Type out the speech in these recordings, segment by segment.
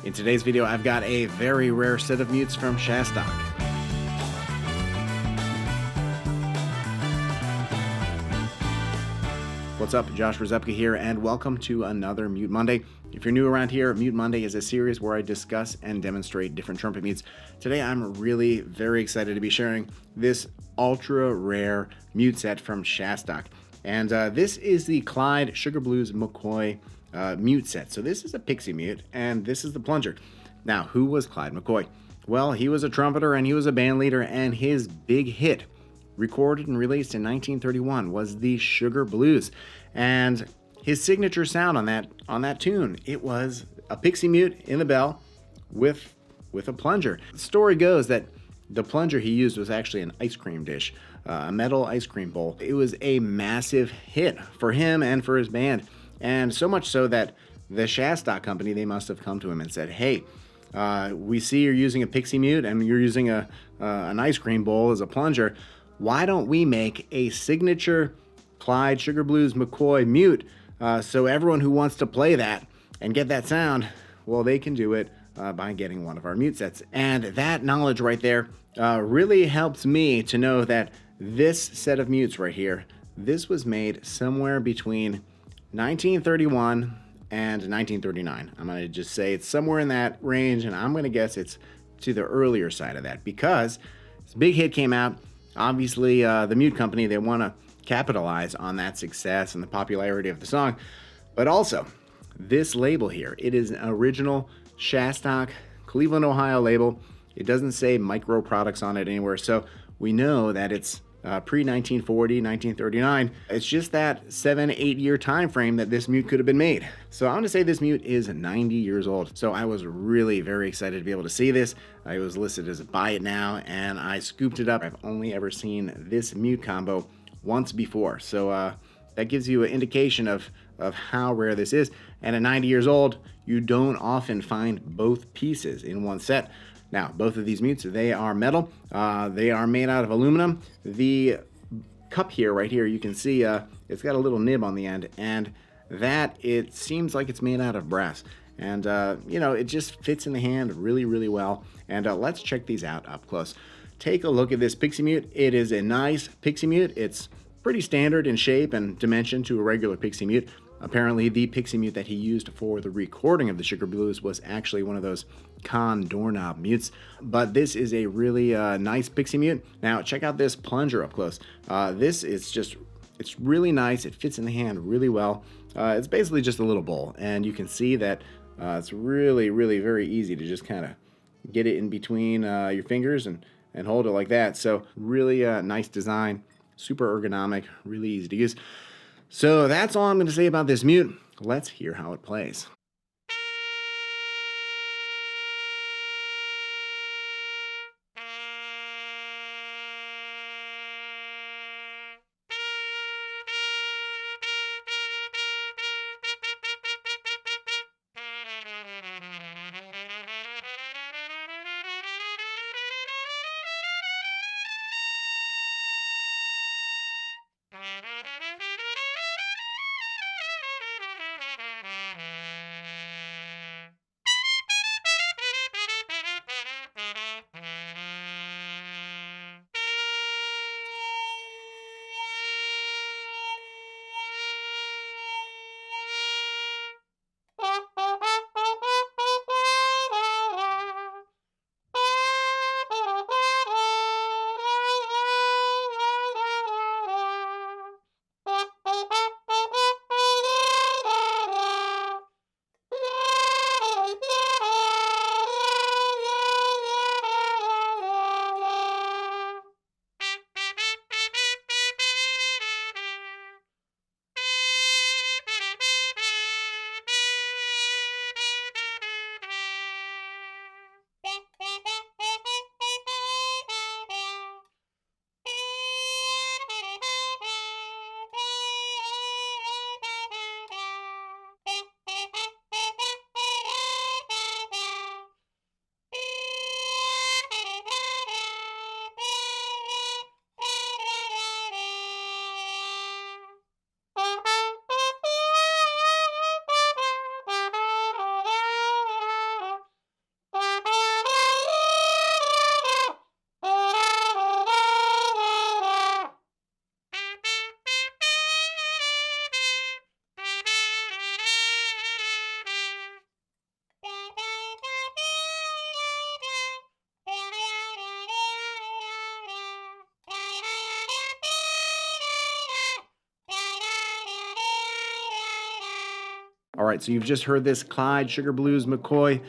In today's video, I've got a very rare set of mutes from Shastock. What's up? Josh Rzepka here, and welcome to another Mute Monday. If you're new around here, Mute Monday is a series where I discuss and demonstrate different trumpet mutes. Today, I'm really very excited to be sharing this ultra rare mute set from Shastock. And this is the Clyde Sugar Blues McCoy mute set. So this is a Pixie mute, and this is the Plunger. Now, who was Clyde McCoy? Well, he was a trumpeter and he was a band leader, and his big hit, recorded and released in 1931, was the Sugar Blues. And his signature sound on that tune, it was a Pixie mute in the bell with a plunger. The story goes that the plunger he used was actually an ice cream dish, a metal ice cream bowl. It was a massive hit for him and for his band. And so much so that the Shastock Company, they must have come to him and said, hey, we see you're using a Pixie mute and you're using an ice cream bowl as a plunger. Why don't we make a signature Clyde Sugar Blues McCoy mute so everyone who wants to play that and get that sound, well, they can do it by getting one of our mute sets. And that knowledge right there really helps me to know that this set of mutes right here, this was made somewhere between 1931 and 1939. I'm going to just say it's somewhere in that range, and I'm going to guess it's to the earlier side of that because this big hit came out. Obviously, the mute company, they want to capitalize on that success and the popularity of the song. But also, this label here, it is an original Shastock, Cleveland, Ohio label. It doesn't say micro products on it anywhere, so we know that it's pre-1940, 1939. It's just that 7-8 year time frame that this mute could have been made. So I'm going to say this mute is 90 years old. So I was really very excited to be able to see this. It was listed as a buy it now, and I scooped it up. I've only ever seen this mute combo once before. So that gives you an indication of how rare this is. And at 90 years old, you don't often find both pieces in one set. Now, both of these mutes, they are metal. They are made out of aluminum. The cup here, right here, you can see it's got a little nib on the end, and that, it seems like it's made out of brass. And, you know, it just fits in the hand really, really well. And let's check these out up close. Take a look at this Pixie mute. It is a nice Pixie mute. It's pretty standard in shape and dimension to a regular Pixie mute. Apparently, the Pixie mute that he used for the recording of the Sugar Blues was actually one of those Con doorknob mutes. But this is a really nice Pixie mute. Now, check out this plunger up close. This is just, it's really nice. It fits in the hand really well. It's basically just a little bowl, and you can see that it's really, really very easy to just kind of get it in between your fingers and hold it like that. So really nice design, super ergonomic, really easy to use. So that's all I'm going to say about this mute. Let's hear how it plays. All right, so you've just heard this Clyde Sugar Blues McCoy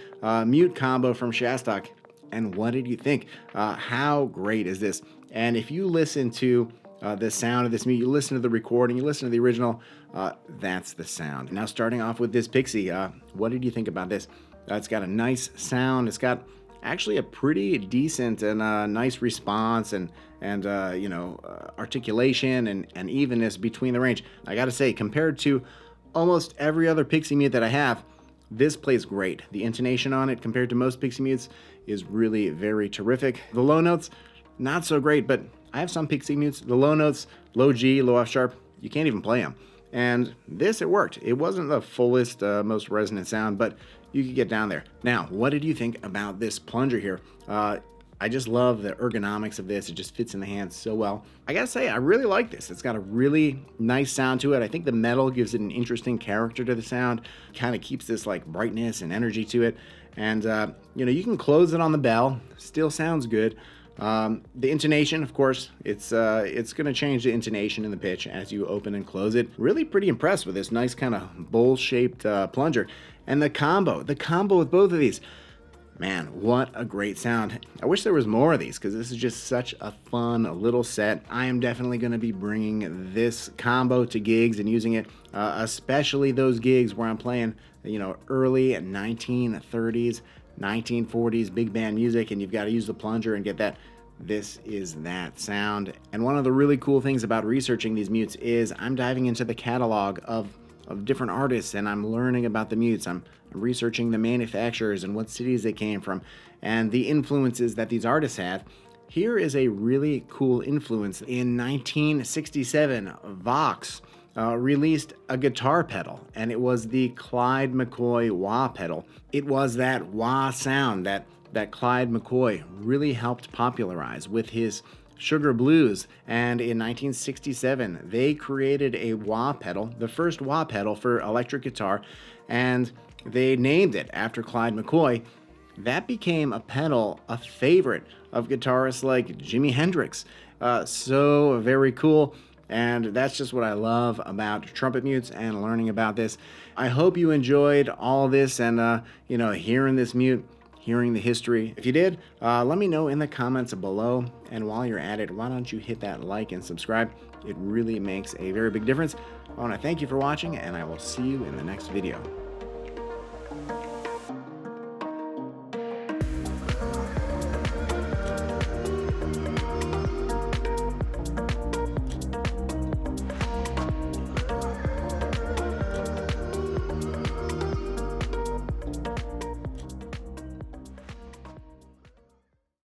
mute combo from Shastock. And what did you think? How great is this? And if you listen to the sound of this mute, you listen to the recording, you listen to the original, that's the sound. Now starting off with this Pixie, what did you think about this? It's got a nice sound. It's got actually a pretty decent and nice response and articulation and evenness between the range. I gotta say, compared to almost every other Pixie mute that I have, this plays great. The intonation on it compared to most Pixie mutes is really very terrific. The low notes, not so great, but I have some Pixie mutes. The low notes, low G, low F sharp, you can't even play them. And this, it worked. It wasn't the fullest, most resonant sound, but you could get down there. Now, what did you think about this plunger here? I just love the ergonomics of this. It just fits in the hand so well. I gotta say, I really like this. It's got a really nice sound to it. I think the metal gives it an interesting character to the sound. Kind of keeps this like brightness and energy to it. And you can close it on the bell. Still sounds good. The intonation, of course, it's going to change the intonation and the pitch as you open and close it. Really pretty impressed with this nice kind of bowl-shaped plunger. And the combo with both of these. Man, what a great sound. I wish there was more of these because this is just such a fun little set. I am definitely going to be bringing this combo to gigs and using it, especially those gigs where I'm playing, early 1930s, 1940s big band music, and you've got to use the plunger and get that. This is that sound. And one of the really cool things about researching these mutes is I'm diving into the catalog of different artists, and I'm learning about the mutes. I'm researching the manufacturers and what cities they came from and the influences that these artists had. Here is a really cool influence. In 1967, Vox released a guitar pedal, and it was the Clyde McCoy wah pedal. It was that wah sound that Clyde McCoy really helped popularize with his Sugar Blues. And in 1967, they created a wah pedal, the first wah pedal for electric guitar, and they named it after Clyde McCoy. That became a pedal, a favorite of guitarists like Jimi Hendrix. So very cool. And that's just what I love about trumpet mutes and learning about this. I hope you enjoyed all this and, hearing this mute, hearing the history. If you did, let me know in the comments below. And while you're at it, why don't you hit that like and subscribe? It really makes a very big difference. I want to thank you for watching, and I will see you in the next video.